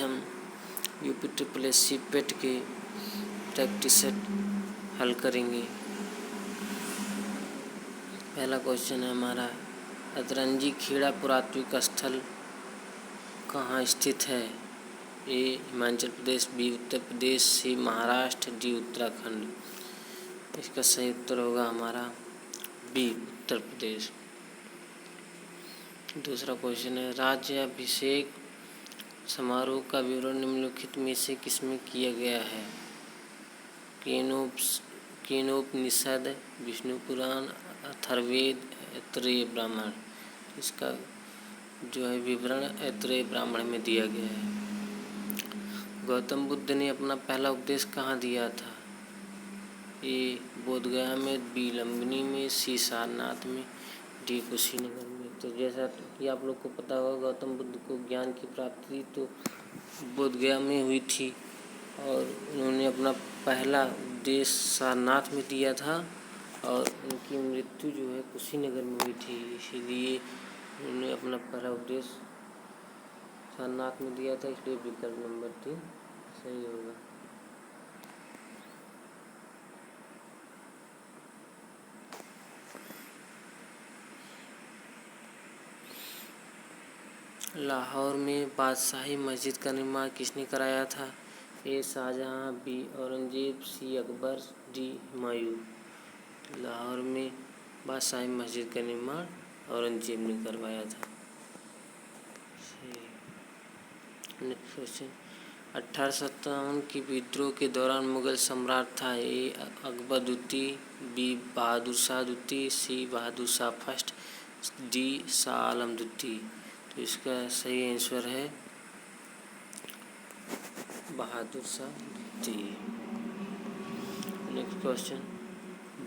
हम UPSSC पेट के practice set हल करेंगे। पहला क्वेश्चन है हमारा, अतरंगी खेड़ा पुरातात्विक स्थल कहाँ स्थित है? ए हिमाचल प्रदेश, बी उत्तर प्रदेश, सी महाराष्ट्र, डी उत्तराखंड। इसका सही उत्तर होगा हमारा बी उत्तर प्रदेश। दूसरा क्वेश्चन है, राज्याभिषेक समारोह का विवरण निम्नलिखित में से किसमें किया गया है? केनोपनिषद, विष्णु पुराण, अथर्ववेद, ऐतरेय ब्राह्मण। इसका जो है विवरण ऐतरेय ब्राह्मण में दिया गया है। गौतम बुद्ध ने अपना पहला उपदेश कहाँ दिया था? ए बोधगया में, बी लुम्बिनी में, सी सारनाथ में, डी कुशीनगर में। तो जैसा कि आप लोग को पता होगा, गौतम बुद्ध को ज्ञान की प्राप्ति तो बोधगया में हुई थी और उन्होंने अपना पहला उपदेश सारनाथ में दिया था और उनकी मृत्यु जो है कुशीनगर में हुई थी। इसीलिए उन्होंने अपना पहला उपदेश सारनाथ में दिया था, इसलिए विकल्प नंबर 3 सही होगा। लाहौर में बादशाही मस्जिद का निर्माण किसने कराया था? ए शाहजहां, बी औरंगजेब, सी अकबर, डी हुमायूं। लाहौर में बादशाही मस्जिद का निर्माण औरंगजेब ने करवाया था। नेक्स्ट क्वेश्चन, 1857 के विद्रोह के दौरान मुगल सम्राट था? ए अकबर द्वितीय, बी बहादुर शाह द्वितीय, सी बहादुर शाह फर्स्ट, डी शाह आलम द्वितीय। तो इसका सही आंसर है बहादुर शाह द्वितीय। नेक्स्ट क्वेश्चन,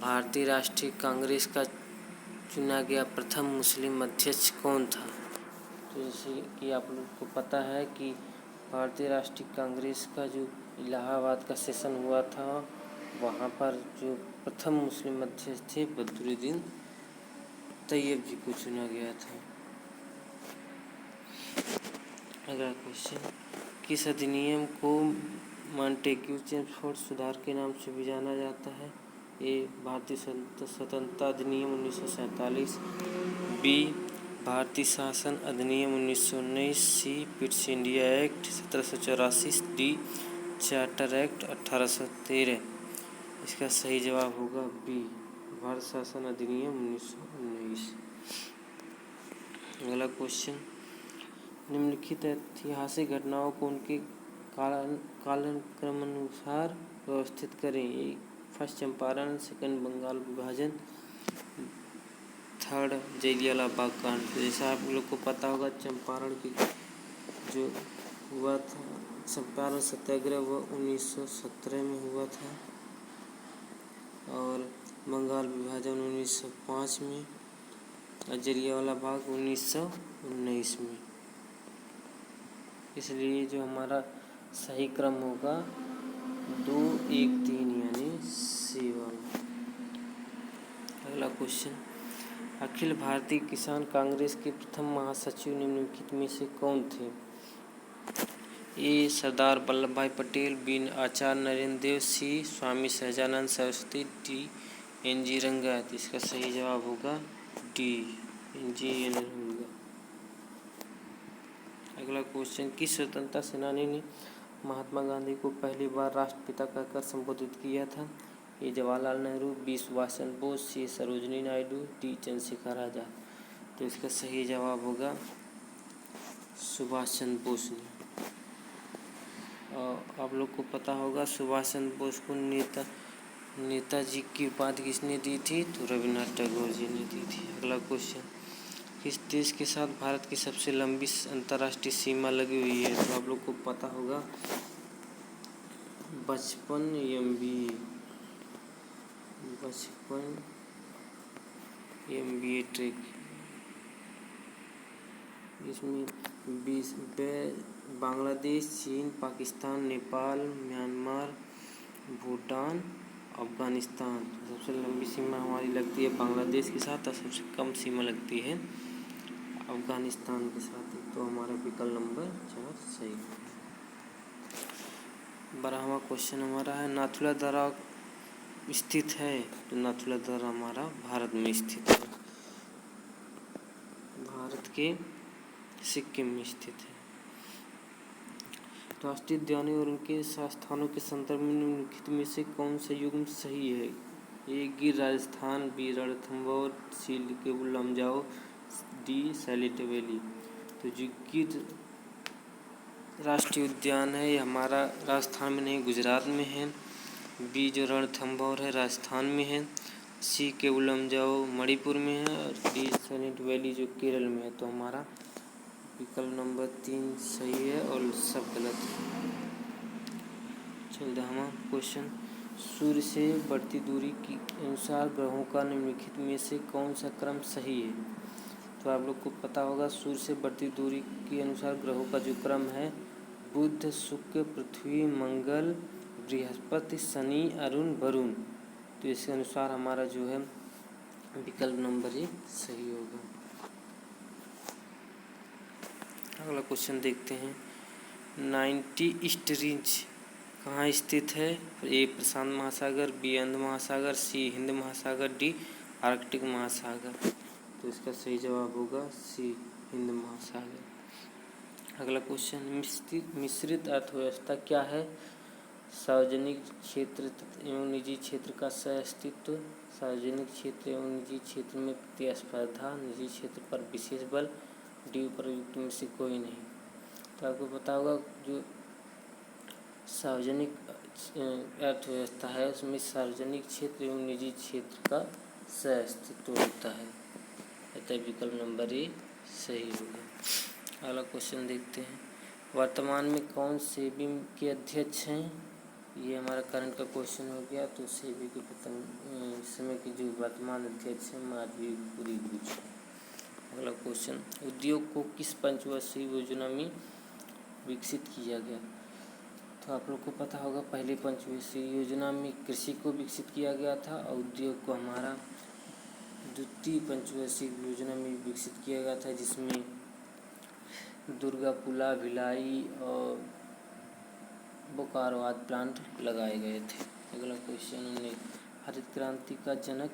भारतीय राष्ट्रीय कांग्रेस का चुना गया प्रथम मुस्लिम अध्यक्ष कौन था? तो जैसे कि आप लोग को पता है कि भारतीय राष्ट्रीय कांग्रेस का जो इलाहाबाद का सेशन हुआ था, वहाँ पर जो प्रथम मुस्लिम अध्यक्ष थे बदरुद्दीन तैयब जी को चुना गया था। अगला क्वेश्चन, किस अधिनियम को मॉन्टेग्यू चेम्सफोर्ड सुधार के नाम से भी जाना जाता है? ए भारतीय स्वतंत्रता अधिनियम 1947, बी भारतीय शासन अधिनियम 1919, C Pitt's India Act 1784, D Charter Act 1813। इसका सही जवाब होगा बी भारत शासन अधिनियम 1919। अगला क्वेश्चन, निम्नलिखित ऐतिहासिक घटनाओं को उनके कालक्रमानुसार व्यवस्थित करें। ए फर्स्ट चंपारण, सेकंड बंगाल विभाजन, थर्ड जलियांवाला बाग कांड। जैसा आप लोग को पता होगा, चंपारण की जो हुआ था चंपारण सत्याग्रह वह 1917 में हुआ था और बंगाल विभाजन 1905 में और जलियांवाला बाग 1919 में। इसलिए जो हमारा सही क्रम होगा 2, 1, 3 यानी सी वाला। अगला क्वेश्चन, अखिल भारतीय किसान कांग्रेस के प्रथम महासचिव निम्नलिखित में से कौन थे? ए सरदार वल्लभ भाई पटेल, बी आचार्य नरेंद्र देव, सी स्वामी सहजानंद सरस्वती, डी NG रंगा। तो इसका सही जवाब होगा डी NG रंगा। अगला क्वेश्चन, किस स्वतंत्रता सेनानी ने महात्मा गांधी को पहली बार राष्ट्रपिता कहकर संबोधित किया था? ए जवाहरलाल नेहरू, बी सुभाष चंद्र बोस, सी सरोजिनी नायडू, डी चंद्रशेखर आजाद। तो इसका सही जवाब होगा सुभाष चंद्र बोस ने। और आप लोग को पता होगा सुभाष चंद्र बोस को नेताजी की उपाधि किसने दी थी? तो रविन्द्रनाथ टैगोर जी ने दी थी। अगला क्वेश्चन, किस देश के साथ भारत की सबसे लंबी अंतर्राष्ट्रीय सीमा लगी हुई है? तो आप लोग को पता होगा 55 MBA ट्रैक। इसमें 20 बांग्लादेश, चीन, पाकिस्तान, नेपाल, म्यांमार, भूटान, अफगानिस्तान। सबसे लंबी सीमा हमारी लगती है बांग्लादेश के साथ और सबसे कम सीमा लगती है अफगानिस्तान के साथ। तो हमारा विकल्प नंबर 4 सही है। 12वां क्वेश्चन हमारा है नाथुला दर्रा स्थित है, तो नाथुला दर्रा हमारा भारत में स्थित है, भारत के सिक्किम में स्थित है। राष्ट्रीय उद्यानों और उनके स्थानों के संदर्भ में निम्नलिखित में से कौन सा युग्म सही है? ए गिर राजस्थान, बी रणथंभौर, सी केबुल लमजाओ, डी सैलेट वैली। तो जो गिर राष्ट्रीय उद्यान है ये हमारा राजस्थान में नहीं गुजरात में है, बी जो रणथंभौर है राजस्थान में है, सी केबुल लमजाओ मणिपुर में है और डी सैलेट वैली जो केरल में है। तो हमारा विकल्प नंबर 3 सही है और सब गलत है। 14वां क्वेश्चन सूर्य से बढ़ती दूरी के अनुसार ग्रहों का निम्नलिखित में से कौन सा क्रम सही है? तो आप लोग को पता होगा सूर्य से बढ़ती दूरी के अनुसार ग्रहों का जो क्रम है बुध, शुक्र, पृथ्वी, मंगल, बृहस्पति, शनि, अरुण, वरुण। तो इसके अनुसार हमारा जो है विकल्प नंबर 1 सही होगा। अगला क्वेश्चन देखते हैं 90 ईस्ट रेंज कहाँ स्थित है? ए प्रशांत महासागर, बी अंध महासागर, सी हिंद महासागर, डी आर्कटिक महासागर। तो इसका सही जवाब होगा सी हिंद महासागर। अगला क्वेश्चन मिश्रित अर्थव्यवस्था क्या है? सार्वजनिक क्षेत्र एवं निजी क्षेत्र का सह-अस्तित्व, सार्वजनिक क्षेत्र एवं निजी क्षेत्र में प्रतिस्पर्धा, निजी क्षेत्र पर विशेष बल, डी उपयुक्त में से कोई नहीं। तो आपको पता होगा जो सार्वजनिक अर्थव्यवस्था है उसमें सार्वजनिक क्षेत्र एवं निजी क्षेत्र का सह-अस्तित्व होता है, अतः विकल्प नंबर 1 सही होगा। अगला क्वेश्चन देखते हैं वर्तमान में कौन सेबी के अध्यक्ष हैं? ये हमारा करंट का क्वेश्चन हो गया। तो सेबी के इस समय के जो वर्तमान अध्यक्ष हैं माधवी पुरी गुप्ता। अगला क्वेश्चन उद्योग को किस पंचवर्षीय योजना में विकसित किया गया? तो आप लोग को पता होगा पहले पंचवर्षीय योजना में कृषि को विकसित किया गया था और उद्योग को हमारा द्वितीय पंचवर्षीय योजना में विकसित किया गया था, जिसमें दुर्गापुला, भिलाई और बोकारो आदि प्लांट लगाए गए थे। अगला क्वेश्चन 19 हरित क्रांति का जनक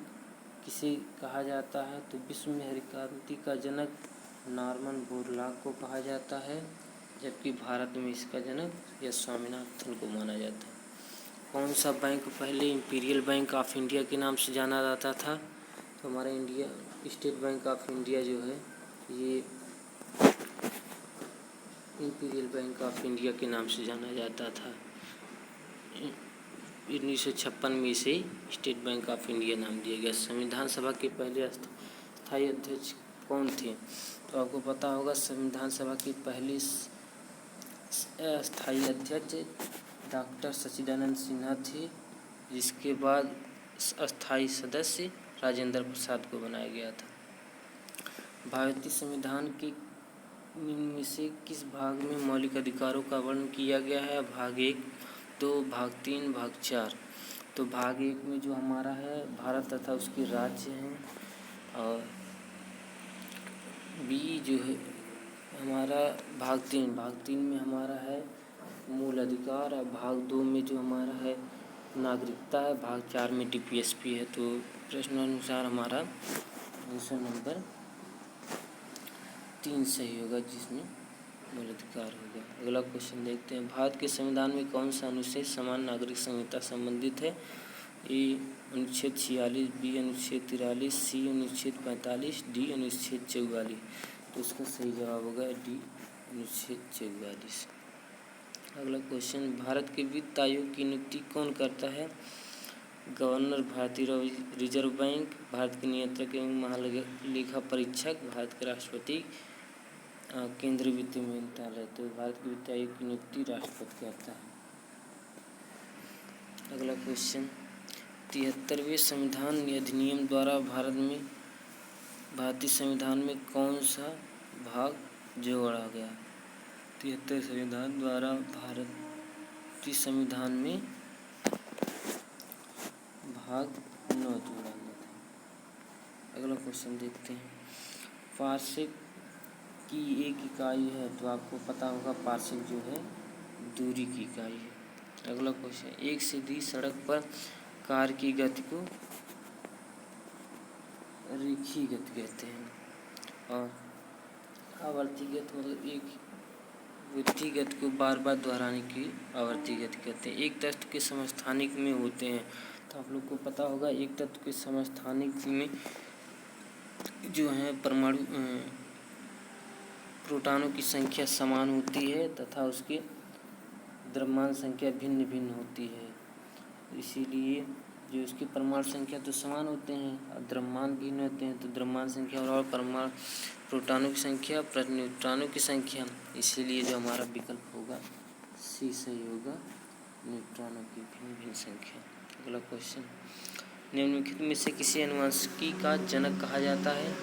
किसे कहा जाता है? तो विश्व में हरित क्रांति का जनक नॉर्मन बोरलॉग को कहा जाता है, जबकि भारत में इसका जनक एस स्वामीनाथन को माना जाता है। कौन सा बैंक पहले इंपीरियल बैंक ऑफ इंडिया के नाम से जाना जाता था? तो हमारा India state bank of India जो है ये इंपीरियल बैंक ऑफ इंडिया के नाम से जाना जाता था। 1956 में इसे स्टेट बैंक ऑफ इंडिया नाम दिया गया। संविधान सभा के पहले स्थायी अध्यक्ष कौन थे? तो आपको पता होगा संविधान सभा की पहली स्थायी अध्यक्ष डॉक्टर सच्चिदानंद सिन्हा थे, जिसके बाद अस्थायी सदस्य राजेंद्र प्रसाद को बनाया गया था। भारतीय संविधान के में से किस भाग में मौलिक अधिकारों का वर्णन किया गया है? भाग 1, 2, भाग 3, भाग 4। तो भाग 1 में जो हमारा है भारत तथा उसके राज्य हैं, और बी जो है हमारा भाग 3 में हमारा है मूल अधिकार, और भाग 2 में जो हमारा है नागरिकता है, भाग 4 में DPSP है। तो प्रश्नानुसार हमारा आंसर नंबर 3 सही होगा, जिसमें मूल अधिकार होगा। अगला क्वेश्चन देखते हैं भारत के संविधान में कौन सा अनुच्छेद समान नागरिक संहिता संबंधित है? ए अनुच्छेद 46, बी अनुच्छेद 43, सी अनुच्छेद 45, डी अनुच्छेद 44। तो इसका सही जवाब होगा डी अनुच्छेद 44। अगला क्वेश्चन भारत के वित्त आयोग की नियुक्ति कौन करता है? गवर्नर भारतीय रिजर्व बैंक, भारत के नियंत्रक एवं महालेखा परीक्षक, भारत के राष्ट्रपति, केंद्रीय वित्त मंत्रालय। तो भारत के वित्त आयोग की नियुक्ति राष्ट्रपति करता है। अगला क्वेश्चन 73वें संविधान अधिनियम द्वारा भारतीय संविधान में कौन सा भाग जोड़ा गया? 73 संविधान द्वारा भारतीय संविधान में भाग 9 जोड़ा गया था। अगला क्वेश्चन देखते हैं पार्सेक की एक इकाई है। तो आपको पता होगा पार्सेक जो है दूरी की इकाई है। अगला क्वेश्चन, एक सीधी सड़क पर कार की गति को रेखीय गति कहते हैं और आवर्ती गति मतलब एक वृत्तीय गति को बार बार दोहराने की आवर्ती गति कहते हैं। एक तत्व के समस्थानिक में होते हैं, तो आप लोग को पता होगा एक तत्व के समस्थानिक में जो है परमाणु प्रोटॉनों की संख्या समान होती है तथा उसके द्रव्यमान संख्या भिन्न भिन्न होती है। इसीलिए जो उसकी परमाणु संख्या तो समान होते हैं और द्रव्यमान भिन्न होते हैं, तो द्रव्यमान संख्या और परमाणु प्रोटॉनों की संख्या प्लस न्यूट्रॉनों की संख्या, इसीलिए जो हमारा विकल्प होगा सी सही होगा, न्यूट्रॉनों की भिन्न भिन्न संख्या। अगला क्वेश्चन, निम्नलिखित में से किसी अनुवांशिकी का जनक कहा जाता है?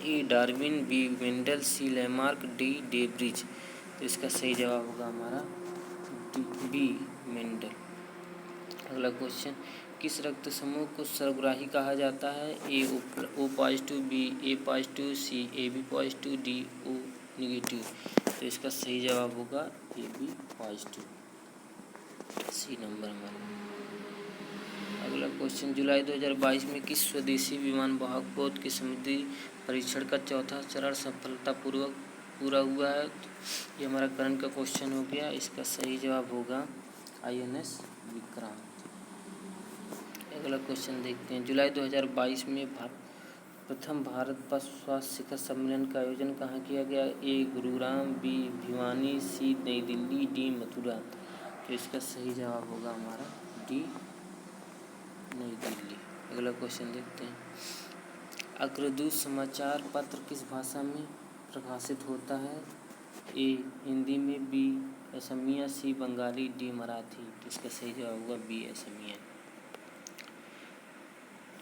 ए डार्विन, बी मेंडल, सी लैमार्क, डी डेब्रिज। तो इसका सही जवाब होगा हमारा बी मेंडल। अगला क्वेश्चन, किस रक्त समूह को सर्वग्राही कहा जाता है? A O positive, B A positive, C A B positive, D O negative. तो इसका सही जवाब होगा A B positive, C number हमारा। अगला क्वेश्चन, जुलाई 2022 में किस स्वदेशी विमान वाहक पोत के समुद्री परीक्षण का चौथा चरण सफलतापूर्वक पूरा हुआ है? ये हमारा करंट का क्वेश्चन हो गया। इसका सही जवाब होगा INS विक्रांत। अगला क्वेश्चन देखते हैं, जुलाई 2022 में प्रथम भारत पशु स्वास्थ्य शिखर सम्मेलन का आयोजन कहाँ किया गया? ए गुरुग्राम, बी भिवानी, सी नई दिल्ली, डी मथुरा। तो इसका सही जवाब होगा हमारा डी नई दिल्ली। अगला क्वेश्चन देखते हैं, अग्रदूत समाचार पत्र किस भाषा में प्रकाशित होता है? ए हिंदी में, बी असमिया, सी बंगाली, डी मराठी। तो इसका सही जवाब होगा बी असमिया।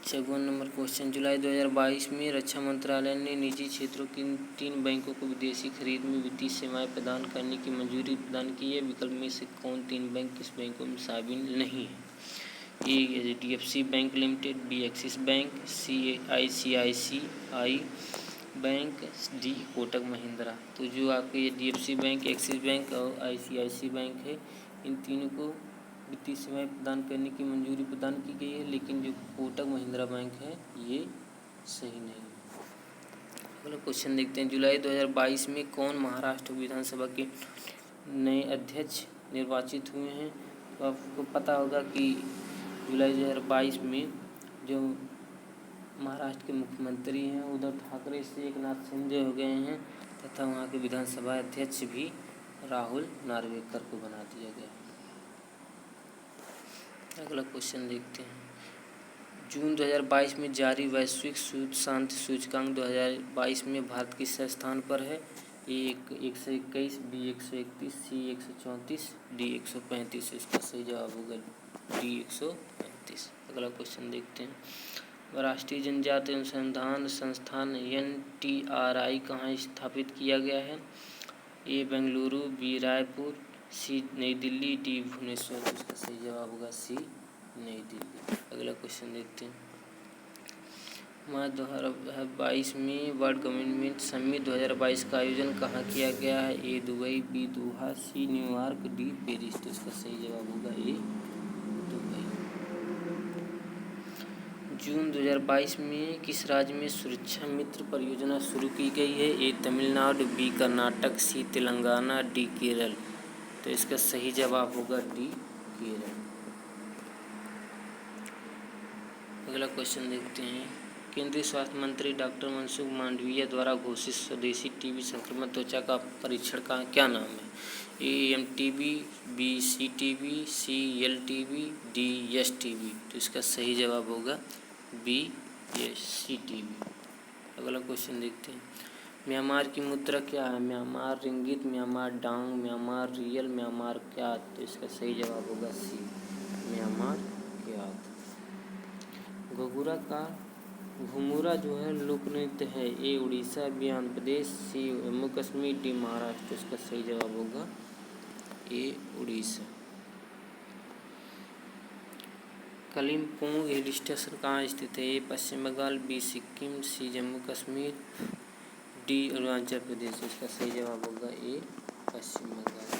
56 नंबर क्वेश्चन, जुलाई 2022 में रक्षा मंत्रालय ने निजी क्षेत्रों की 3 बैंकों को विदेशी खरीद में वित्तीय सेवाएं प्रदान करने की मंजूरी प्रदान की है। विकल्प में से कौन 3 बैंक किस बैंकों में शामिल नहीं है? A HDFC bank limited, B Axis bank, C ICICI bank, D Kotak Mahindra. तो जो आपके HDFC बैंक, एक्सिस बैंक और ICICI बैंक है, इन तीनों को वित्तीय सेवाएं प्रदान करने की मंजूरी प्रदान की गई है, लेकिन जो कोटक महिंद्रा बैंक है ये सही नहीं। अगला क्वेश्चन देखते हैं, जुलाई 2022 में कौन महाराष्ट्र विधानसभा के नए अध्यक्ष निर्वाचित हुए हैं? तो आपको पता होगा कि जुलाई 2022 में जो महाराष्ट्र के मुख्यमंत्री हैं उद्धव ठाकरे से एकनाथ शिंदे हो गए हैं तथा वहाँ के विधानसभा अध्यक्ष भी राहुल नार्वेकर को बना दिया गया। अगला क्वेश्चन देखते हैं, जून 2022 में जारी वैश्विक शांति सूचकांक 2022 में भारत किस स्थान पर है? ए 121, बी 131, सी 134, डी 135। इसका सही जवाब होगा डी 135। अगला क्वेश्चन देखते हैं, राष्ट्रीय जनजाति अनुसंधान संस्थान NTRI कहाँ स्थापित किया गया है? ए बेंगलुरु, बी रायपुर, सी नई दिल्ली, डी भुवनेश्वर। तो इसका सही जवाब होगा सी नई दिल्ली। अगला क्वेश्चन देखते हैं, मार्च 2022 में वर्ल्ड गवर्नमेंट समिट 2022 का आयोजन कहाँ किया गया है? ए दुबई, बी दोहा, सी न्यूयॉर्क, डी पेरिस। तो इसका सही जवाब होगा ए दुबई। जून 2022 में किस राज्य में सुरक्षा मित्र परियोजना शुरू की गई है? ए तमिलनाडु, बी कर्नाटक, सी तेलंगाना, डी केरल। तो इसका सही जवाब होगा डी केरल। अगला क्वेश्चन देखते हैं, केंद्रीय स्वास्थ्य मंत्री डॉक्टर मनसुख मांडविया द्वारा घोषित स्वदेशी टीबी संक्रमण त्वचा का परीक्षण का क्या नाम है? ए MTB, बी CTB, सी LTB, डी STB। तो इसका सही जवाब होगा बी CTB। अगला क्वेश्चन देखते हैं, म्यांमार की मुद्रा क्या है? म्यांमार रिंगित, म्यांमार डांग, म्यांमार रियल, म्यांमार क्यात। तो इसका सही जवाब होगा सी म्यांमार क्यात। घुंघरा जो है लोक नृत्य है। ए उड़ीसा, बी आंध्र प्रदेश, सी जम्मू कश्मीर, डी महाराष्ट्र। तो इसका सही जवाब होगा ए उड़ीसा। कलिम्पोंग हिल स्टेशन कहाँ स्थित है? ए पश्चिम बंगाल, बी सिक्किम, सी जम्मू कश्मीर, डी अरुणाचल प्रदेश। इसका सही जवाब होगा ए पश्चिम बंगाल।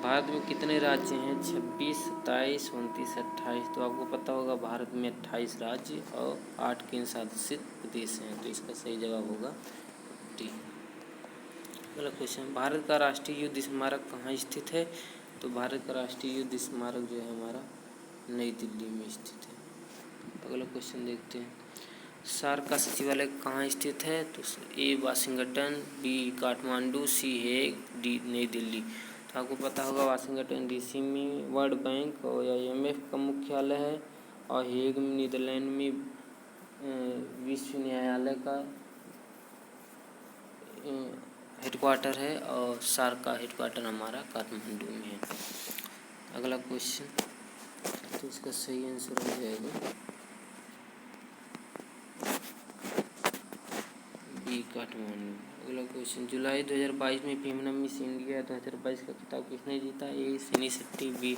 भारत में कितने राज्य हैं? 26, 27, 29, 28। तो आपको पता होगा भारत में 28 राज्य और 8 केंद्र शासित प्रदेश हैं। तो इसका सही जवाब होगा डी। अगला क्वेश्चन, भारत का राष्ट्रीय युद्ध स्मारक कहाँ स्थित है? तो भारत का राष्ट्रीय युद्ध स्मारक जो है हमारा नई दिल्ली में स्थित है। अगला क्वेश्चन देखते हैं, सार्क का सचिवालय कहाँ स्थित है? तो ए वाशिंगटन, बी काठमांडू, सी हेग, डी नई दिल्ली। तो आपको पता होगा वाशिंगटन डीसी में वर्ल्ड बैंक और IMF का मुख्यालय है और हेग में नीदरलैंड में विश्व न्यायालय का हेडक्वार्टर है और सार्क का हेडक्वार्टर हमारा काठमांडू में है। अगला क्वेश्चन, तो इसका सही आंसर हो जाएगा बी काठमांडू। अगला क्वेश्चन, जुलाई 2022 में फेमना मिस इंडिया 2022 का खिताब किसने जीता? ए सनी शेट्टी, बी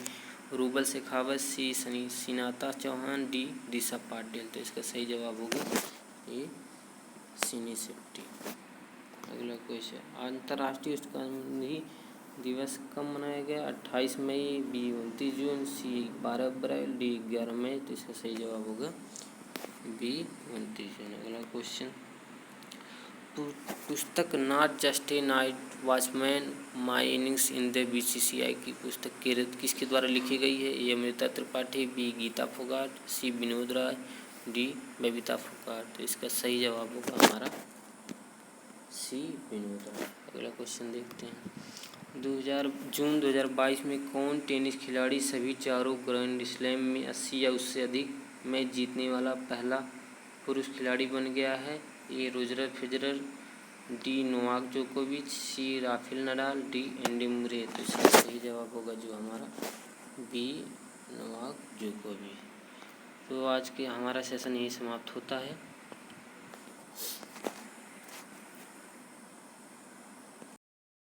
रूबल शेखावत, सी सिनाता चौहान, डी दिशा पाटिल। तो इसका सही जवाब होगा ए सनी शेट्टी। अगला क्वेश्चन, अंतर्राष्ट्रीय उष्णकटिबंधीय दिवस कब मनाया गया? 28 मई, बी 29 जून, सी 12 अप्रैल, डी 11 मई। तो इसका सही जवाब होगा बी 29 जून। अगला क्वेश्चन, पुस्तक not just a night watchman my innings in the BCCI की पुस्तक किसके द्वारा लिखी गई है? ए अमृता त्रिपाठी, बी गीता फोगाट, सी विनोद राय, डी बबीता फोगाट। तो इसका सही जवाब होगा हमारा सी विनोद राय। अगला क्वेश्चन देखते हैं, जून 2022 में कौन टेनिस खिलाड़ी सभी चारों ग्रैंड स्लैम में 80 या उससे अधिक मैच जीतने वाला पहला पुरुष खिलाड़ी बन गया है? ए रोजर फेडरर, डी नोवाक जोकोविच, सी राफेल नडाल, डी एंडी मुरे। तो इसका सही जवाब होगा जो हमारा बी नोवाक जोकोविच। तो आज के हमारा सेशन यही समाप्त होता है।